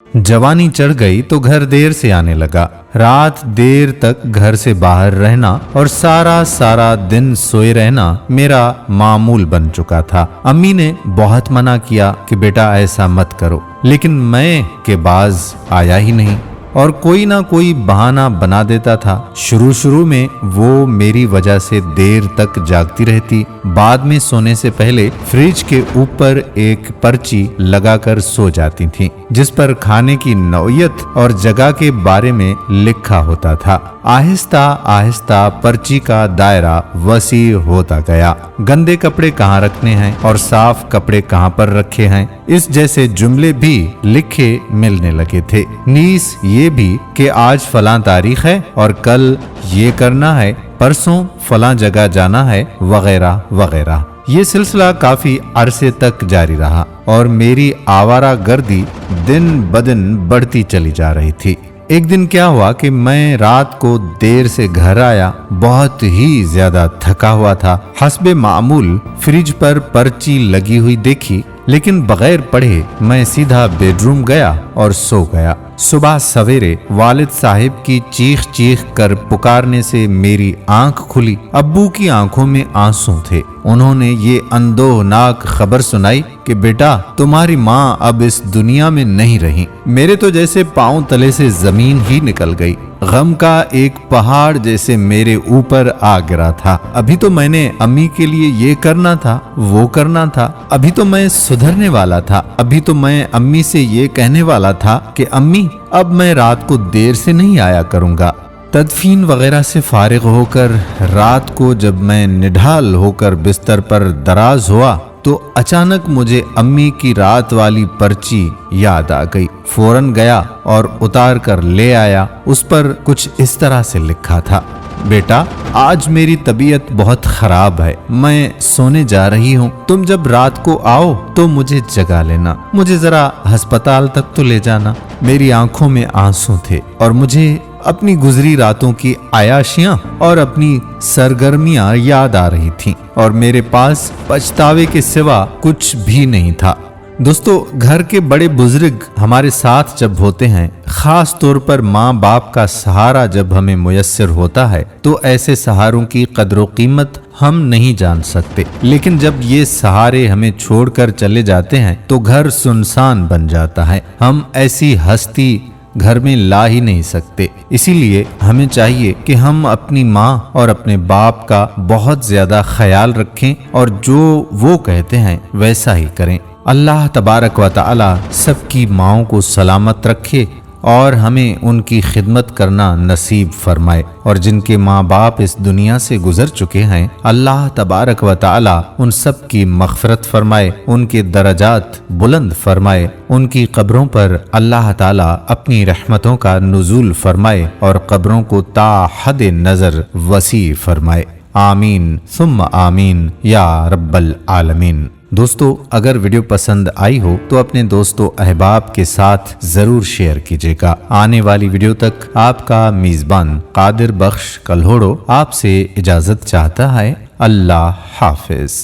जवानी चढ़ गई तो घर देर से आने लगा। रात देर तक घर से बाहर रहना और सारा दिन सोए रहना मेरा मामूल बन चुका था। अम्मी ने बहुत मना किया कि बेटा ऐसा मत करो, लेकिन मैं के बाज आया ही नहीं और कोई ना कोई बहाना बना देता था। शुरू में वो मेरी वजह से देर तक जागती रहती। बाद में सोने से पहले फ्रिज के ऊपर एक पर्ची लगाकर सो जाती थी, जिस पर खाने की नौयत और जगह के बारे में लिखा होता था। आहिस्ता आहिस्ता पर्ची का दायरा वसी होता गया। गंदे कपड़े कहाँ रखने हैं और साफ कपड़े कहाँ पर रखे हैं, इस जैसे जुमले भी लिखे मिलने लगे थे। नीस ये भी कि आज फलां तारीख है और कल ये करना है, परसों फलां जगह जाना है, वगैरह वगैरह। ये सिलसिला काफी अरसे तक जारी रहा और मेरी आवारा गर्दी दिन बदिन बढ़ती चली जा रही थी। एक दिन क्या हुआ कि मैं रात को देर से घर आया, बहुत ही ज्यादा थका हुआ था। हस्बे मामूल फ्रिज पर पर्ची लगी हुई देखी, लेकिन बगैर पढ़े मैं सीधा बेडरूम गया और सो गया। सुबह सवेरे वालिद साहिब की चीख चीख कर पुकारने से मेरी आंख खुली। अब्बू की आंखों में आंसू थे। उन्होंने ये अंदोहनाक खबर सुनाई कि बेटा तुम्हारी माँ अब इस दुनिया में नहीं रही। मेरे तो जैसे पांव तले से जमीन ही निकल गई। गम का एक पहाड़ जैसे मेरे ऊपर आ गिरा था। अभी तो मैंने अम्मी के लिए ये करना था, वो करना था। अभी तो मैं सुधरने वाला था। अभी तो मैं अम्मी से ये कहने वाला था कि अम्मी अब मैं रात को देर से नहीं आया करूंगा। तदफीन वगैरह से फारिग होकर रात को जब मैं निढाल होकर बिस्तर पर दराज हुआ तो अचानक मुझे अम्मी की रात वाली पर्ची याद आ गई। फौरन गया और उतार कर ले आया। उस पर कुछ इस तरह से लिखा था, बेटा आज मेरी तबीयत बहुत खराब है, मैं सोने जा रही हूँ। तुम जब रात को आओ तो मुझे जगा लेना, मुझे जरा अस्पताल तक तो ले जाना। मेरी आंखों में आंसू थे और मुझे अपनी गुजरी रातों की आयाशियां और अपनी सरगर्मियां याद आ रही थीं और मेरे पास पछतावे के सिवा कुछ भी नहीं था। दोस्तों, घर के बड़े बुजुर्ग हमारे साथ जब होते हैं, खास तौर पर माँ बाप का सहारा जब हमें मुयस्सर होता है, तो ऐसे सहारों की कदर कीमत हम नहीं जान सकते। लेकिन जब ये सहारे हमें छोड़कर चले जाते हैं तो घर सुनसान बन जाता है। हम ऐसी हस्ती घर में ला ही नहीं सकते। इसीलिए हमें चाहिए कि हम अपनी माँ और अपने बाप का बहुत ज्यादा ख्याल रखें और जो वो कहते हैं वैसा ही करें। अल्लाह तबारक व तआला सबकी माँओं को सलामत रखे और हमें उनकी खिदमत करना नसीब फरमाए। और जिनके माँ बाप इस दुनिया से गुजर चुके हैं, अल्लाह तबारक व तआला उन सब की मग़फ़िरत फरमाए, उनके दरजात बुलंद फरमाए, उनकी कब्रों पर अल्लाह ताला अपनी रहमतों का नुज़ूल फरमाए और कब्रों को ता हद नज़र वसी फरमाए। आमीन सुम्मा आमीन या रब्बल आलमीन। दोस्तों, अगर वीडियो पसंद आई हो तो अपने दोस्तों अहबाब के साथ जरूर शेयर कीजिएगा। आने वाली वीडियो तक आपका मेजबान कादिर बख्श कल्होड़ो आपसे इजाजत चाहता है। अल्लाह हाफिज।